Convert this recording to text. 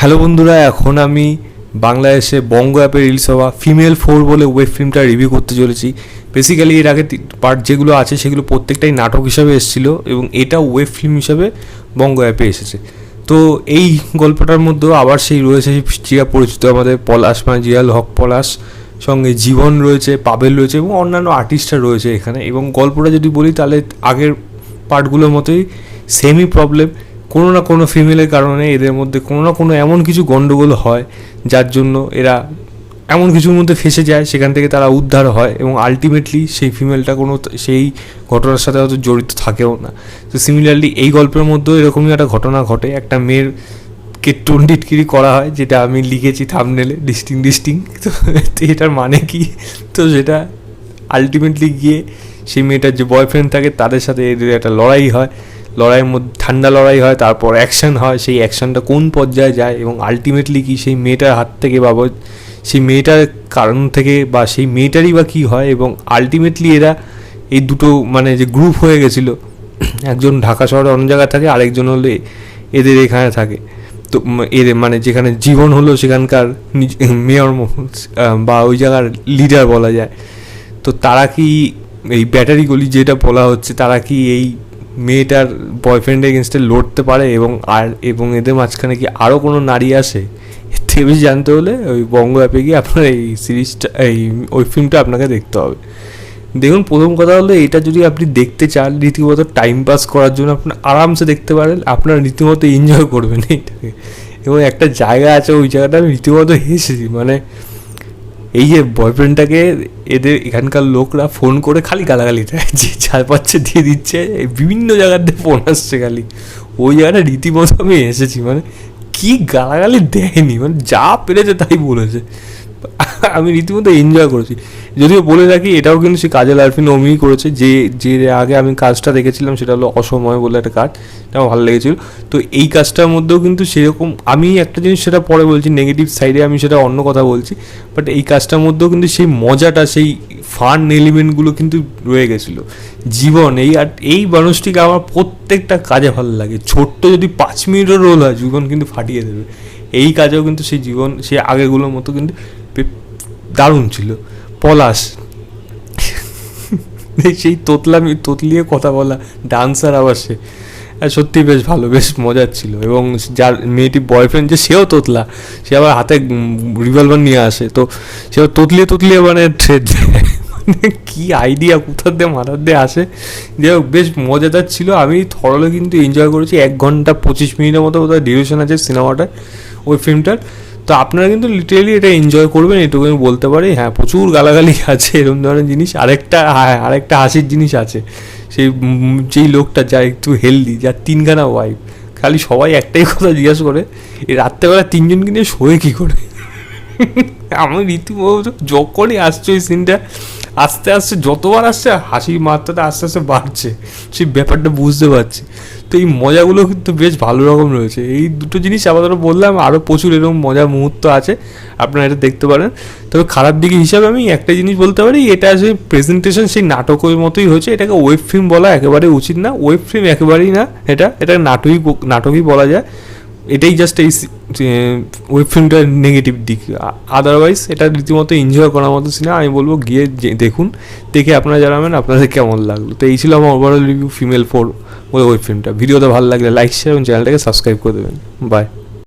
Hello বন্ধুরা, এখন আমি বাংলাদেশে বঙ্গ অ্যাপে রিলিজ হওয়া ফিমেল 4 বলে ওয়েব ফিল্মটা রিভিউ করতে চলেছি। বেসিক্যালি এর আগে পার্ট যেগুলো আছে সেগুলো প্রত্যেকটাই নাটক হিসাবে এসেছিল এবং এটা ওয়েব ফিল্ম হিসাবে বঙ্গ অ্যাপে এসেছে। তো এই গল্পটার মধ্যেও আবার সেই রয়েছে চিরা পরিচিত আমাদের পলাশ, মানে জিয়াল হক পলাশ, সঙ্গে জীবন রয়েছে, পাবেল রয়েছে এবং অন্যান্য আর্টিস্টরা রয়েছে এখানে। এবং গল্পটা যদি বলি তাহলে আগের পার্টগুলোর মতোই সেমই প্রবলেম। কোনো না কোনো ফিমেলের কারণে এদের মধ্যে কোনো না কোনো এমন কিছু গণ্ডগোল হয় যার জন্য এরা এমন কিছুর মধ্যে ফেসে যায়, সেখান থেকে তারা উদ্ধার হয় এবং আলটিমেটলি সেই ফিমেলটা কোনো সেই ঘটনার সাথে হয়তো জড়িত থাকেও না। তো সিমিলারলি এই গল্পের মধ্যেও এরকমই একটা ঘটনা ঘটে, একটা মেয়েরকে টন্ডিটকিরি করা হয়, যেটা আমি লিখেছি থাম্বনেলে ডিস্টিং। তো এটার মানে কি, তো সেটা আলটিমেটলি গিয়ে সেই মেয়েটার যে বয়ফ্রেন্ড থাকে তাদের সাথে এদের একটা লড়াই হয়, লড়াইয়ের মধ্যে ঠান্ডা লড়াই হয়, তারপর অ্যাকশন হয়, সেই অ্যাকশনটা কোন পর্যায়ে যায় এবং আলটিমেটলি কি সেই মেয়েটার হাত থেকে বা সেই মেয়েটার কারণ থেকে বা সেই মেয়েটারই বা কী হয়। এবং আলটিমেটলি এরা এই দুটো মানে যে গ্রুপ হয়ে গেছিলো, একজন ঢাকা শহরে অন্য জায়গায় থাকে, আরেকজন হলে এদের এখানে থাকে। তো এর মানে যেখানে জীবন হলো সেখানকার মেয়র বা ওই জায়গার লিডার বলা যায়। তো তারা কি এই ব্যাটারি গলি যেটা বলা হচ্ছে, তারা কি এই মেয়েটার বয়ফ্রেন্ড এগেনস্টে লড়তে পারে এবং এদের মাঝখানে কি আরও কোনো নারী আসে? এর থেকে বেশি জানতে হলে ওই বঙ্গ অ্যাপে গিয়ে আপনার এই সিরিজটা ওই ফিল্মটা আপনাকে দেখতে হবে। দেখুন, প্রথম কথা হলো এটা যদি আপনি দেখতে চান রীতিমতো টাইম পাস করার জন্য আপনি আরামসে দেখতে পারেন, আপনারা রীতিমতো এনজয় করবেন এইটাকে। এবং একটা জায়গা আছে, ওই জায়গাটা আমি রীতিমতো হেসেছি। মানে এই যে বয়ফ্রেন্ডটাকে এদের এখানকার লোকরা ফোন করে খালি গালাগালি দেয়, যে চার পাচ্ছে দিয়ে দিচ্ছে, বিভিন্ন জায়গাতে ফোন আসছে খালি। ওই জায়গাটা রীতিমতো আমি এসেছি, মানে কি গালাগালি দেয়নি, মানে যা পেরেছে তাই বলেছে। আমি রীতিমতো এনজয় করেছি। যদিও বলে রাখি, এটাও কিন্তু সে কাজল আরফিন অমিই করেছে। যে আগে আমি কাজটা দেখেছিলাম সেটা হলো অসময় বলে একটা কাজ, এটা আমার ভালো লেগেছিলো। তো এই কাজটার মধ্যেও কিন্তু সেরকম, আমি একটা জিনিস সেটা পরে বলছি, নেগেটিভ সাইডে আমি সেটা অন্য কথা বলছি, বাট এই কাজটার মধ্যেও কিন্তু সেই মজাটা, সেই ফান এলিমেন্টগুলো কিন্তু রয়ে গেছিলো। জীবন এই মানুষটিকে আমার প্রত্যেকটা কাজে ভালো লাগে। ছোট্ট যদি 5 মিনিটের রোল হয়, জীবন কিন্তু ফাটিয়ে দেবে। এই কাজেও কিন্তু সেই জীবন সেই আগেগুলোর মতো কিন্তু দারুণ ছিল। পলাশ সেই তোতলিয়ে কথা বলা ডান্সার, আবার সে সত্যি বেশ ভালো, বেশ মজার ছিল। এবং যার মেয়েটি বয়ফ্রেন্ড যে সেও তোতলা, সে আবার হাতে রিভলভার নিয়ে আসে, তো সে আবার তোতলিয়ে মানে ট্রেড দেয়। মানে কী আইডিয়া কোথার দিয়ে মাথার দিয়ে আসে, যাই হোক বেশ মজাদার ছিল। আমি থরলে কিন্তু এনজয় করেছি। 1 ঘন্টা 25 মিনিটের মতো বোধহয় ডিউরেশন আছে সিনেমাটার, ওই ফিল্মটার। তো আপনারা কিন্তু লিটারেলি এটা এনজয় করবেন, এটুকু আমি বলতে পারি। হ্যাঁ, প্রচুর গালাগালি আছে, এরকম ধরনের জিনিস। আরেকটা হাসির জিনিস আছে, সেই যেই লোকটা যা একটু হেলদি, যার 3খানা ওয়াইফ, খালি সবাই একটাই কথা জিজ্ঞাসা করে, এই রাত্রেবেলা 3জনকে নিয়ে শোয়ে কী করে। আমি রীতিমতো যখনই আসছে ওই সিনটা, আস্তে আস্তে যতবার আসছে হাসির মাত্রাটা আস্তে আস্তে বাড়ছে, সেই ব্যাপারটা বুঝতে পারছি। তো এই মজাগুলো কিন্তু বেশ ভালো রকম রয়েছে। এই দুটো জিনিস আপাতত বললাম, আরও প্রচুর এরকম মজার মুহূর্ত আছে, আপনারা এটা দেখতে পারেন। তবে খারাপ দিকে হিসাবে আমি একটা জিনিস বলতে পারি, এটা সেই প্রেজেন্টেশন সেই নাটকের মতোই হয়েছে। এটাকে ওয়েব ফিল্ম বলা একেবারে উচিত না, ওয়েব ফিল্ম একেবারেই না, এটা নাটকই বলা যায়। এটাই জাস্ট এই ওয়েব ফিল্মটার নেগেটিভ দিক। আদারওয়াইজ এটা রীতিমতো এনজয় করার মতো সিনেমা। আমি বলবো গিয়ে দেখুন, দেখে আপনারা জানাবেন আপনাদের কেমন লাগলো। তো এই ছিল আমার ওভারঅল রিভিউ ফিমেল 4 ওয়েব ফিল্মটা। ভিডিওটা ভালো লাগলে লাইক, শেয়ার এবং চ্যানেলটাকে সাবস্ক্রাইব করে দেবেন। বাই।